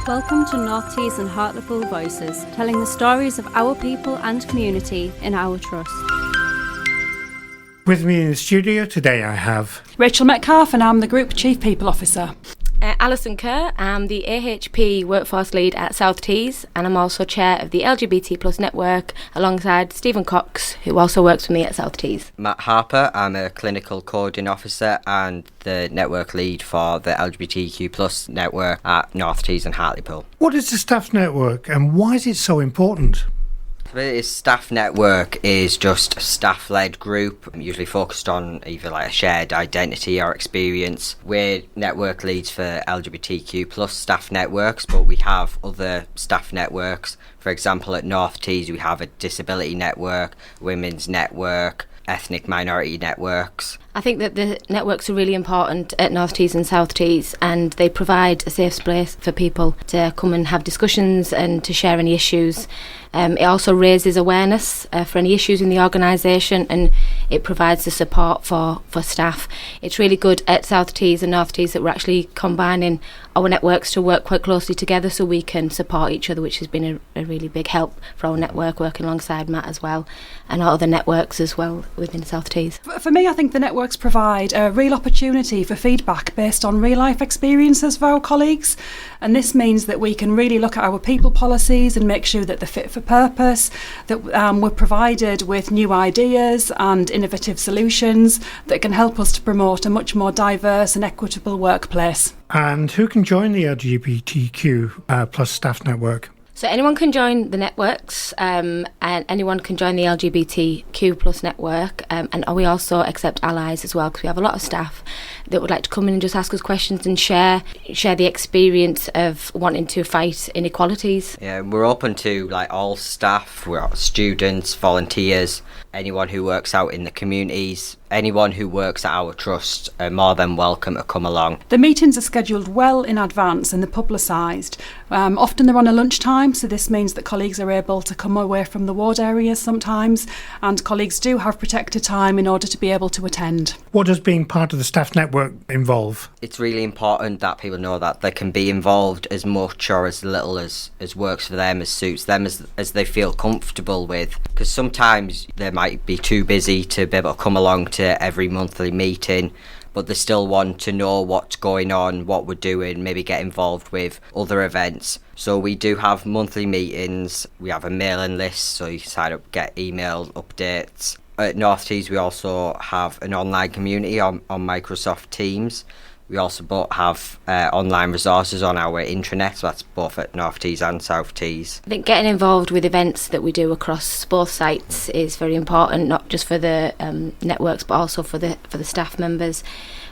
Welcome to North Tees and Hartlepool Voices, telling the stories of our people and community in our trust. With me in the studio today I have Rachael Metcalf, and I'm the Group Chief People Officer. Alison Kerr, I'm the AHP Workforce Lead at South Tees, and I'm also Chair of the LGBT Plus Network alongside Stephen Cox, who also works with me at South Tees. Matt Harper, I'm a Clinical Coordinating Officer and the Network Lead for the LGBTQ Plus Network at North Tees and Hartlepool. What is the staff network and why is it so important? This staff network is just a staff-led group, usually focused on either like a shared identity or experience. We're network leads for LGBTQ plus staff networks, but we have other staff networks. For example, at North Tees we have a disability network, women's network, ethnic minority networks. I think that the networks are really important at North Tees and South Tees, and they provide a safe space for people to come and have discussions and to share any issues. It also raises awareness for any issues in the organisation, and it provides the support for staff. It's really good at South Tees and North Tees that we're actually combining our networks to work quite closely together so we can support each other, which has been a really big help for our network, working alongside Matt as well, and our other networks as well within South Tees. For me, I think the networks provide a real opportunity for feedback based on real life experiences of our colleagues, and this means that we can really look at our people policies and make sure that they're fit for purpose, that we're provided with new ideas and innovative solutions that can help us to promote a much more diverse and equitable workplace. And who can join the LGBTQ plus staff network? So anyone can join the networks, and anyone can join the LGBTQ plus network, and we also accept allies as well, because we have a lot of staff that would like to come in and just ask us questions and share the experience of wanting to fight inequalities. Yeah, we're open to like all staff, we're students, volunteers, anyone who works out in the communities, anyone who works at our trust are more than welcome to come along. The meetings are scheduled well in advance and they're publicised. Often they're on a lunchtime, so this means that colleagues are able to come away from the ward areas sometimes, and colleagues do have protected time in order to be able to attend. What does being part of the staff network involve? It's really important that people know that they can be involved as much or as little as works for them, as suits them, as they feel comfortable with, because sometimes they might be too busy to be able to come along to every monthly meeting, but they still want to know what's going on, what we're doing, maybe get involved with other events. So we do have monthly meetings, we have a mailing list so you can sign up, get email updates. At North Tees we also have an online community on Microsoft Teams. We also both have online resources on our intranet, so that's both at North Tees and South Tees. I think getting involved with events that we do across both sites is very important, not just for the networks but also for the staff members.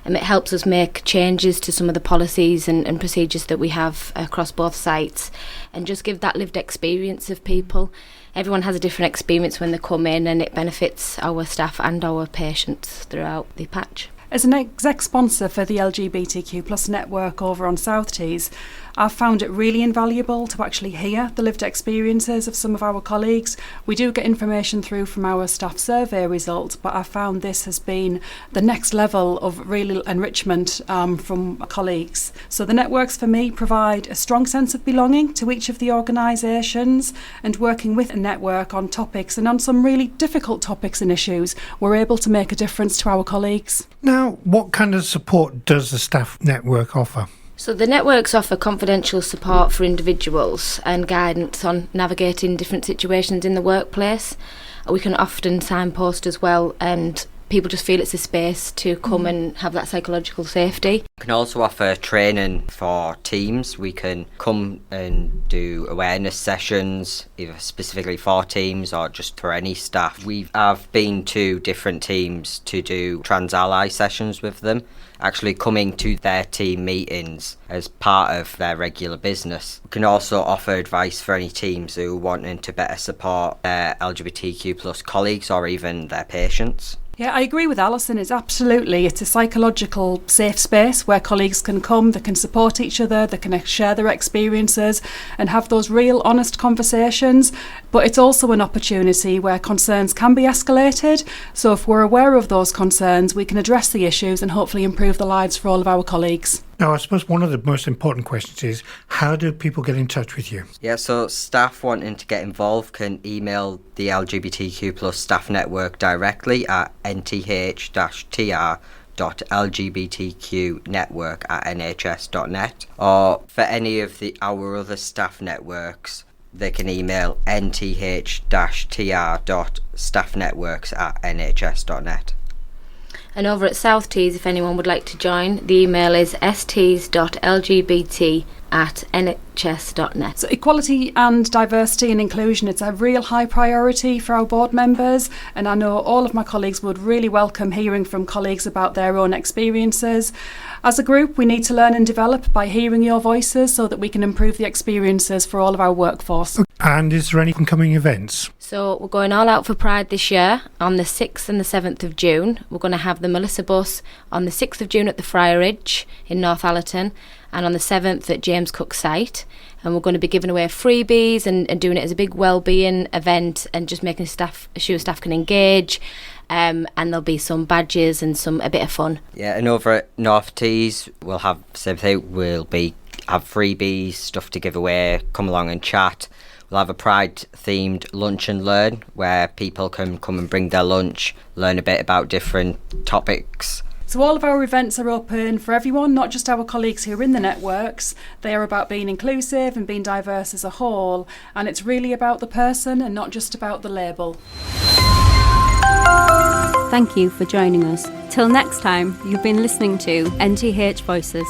And it helps us make changes to some of the policies and procedures that we have across both sites, and just give that lived experience of people. Everyone has a different experience when they come in, and it benefits our staff and our patients throughout the patch. As an exec sponsor for the LGBTQ plus network over on South Tees, I've found it really invaluable to actually hear the lived experiences of some of our colleagues. We do get information through from our staff survey results, but I've found this has been the next level of real enrichment from colleagues. So the networks for me provide a strong sense of belonging to each of the organisations, and working with a network on topics and on some really difficult topics and issues, we're able to make a difference to our colleagues. Now, what kind of support does the staff network offer? So the networks offer confidential support for individuals and guidance on navigating different situations in the workplace. We can often signpost as well, and people just feel it's a space to come and have that psychological safety. We can also offer training for teams. We can come and do awareness sessions, either specifically for teams or just for any staff. We have been to different teams to do trans ally sessions with them, actually coming to their team meetings as part of their regular business. We can also offer advice for any teams who are wanting to better support their LGBTQ plus colleagues or even their patients. Yeah, I agree with Alison. It's a psychological safe space where colleagues can come, they can support each other, they can share their experiences and have those real honest conversations. But it's also an opportunity where concerns can be escalated. So if we're aware of those concerns, we can address the issues and hopefully improve the lives for all of our colleagues. Now, I suppose one of the most important questions is, how do people get in touch with you? Yeah, so staff wanting to get involved can email the LGBTQ plus staff network directly at nth-tr.lgbtqnetwork@nhs.net, or for any of our other staff networks, they can email nth-tr.staffnetworks@nhs.net. And over at South Tees, if anyone would like to join, the email is stees.lgbt@nhs.net. So equality and diversity and inclusion, it's a real high priority for our board members, and I know all of my colleagues would really welcome hearing from colleagues about their own experiences. As a group, we need to learn and develop by hearing your voices so that we can improve the experiences for all of our workforce. And is there any upcoming events? So we're going all out for Pride this year on the 6th and the 7th of June. We're going to have the Melissa Bus on the 6th of June at the Friar Ridge in Northallerton, and on the 7th at James Cook site. And we're going to be giving away freebies and doing it as a big wellbeing event and just making sure staff can engage. And there'll be some badges and a bit of fun. Yeah, and over at North Tees, we'll have same thing. Have freebies, stuff to give away. Come along and chat. We'll have a Pride-themed lunch and learn where people can come and bring their lunch, learn a bit about different topics. So all of our events are open for everyone, not just our colleagues who are in the networks. They are about being inclusive and being diverse as a whole, and it's really about the person and not just about the label. Thank you for joining us. Till next time, you've been listening to NTH Voices.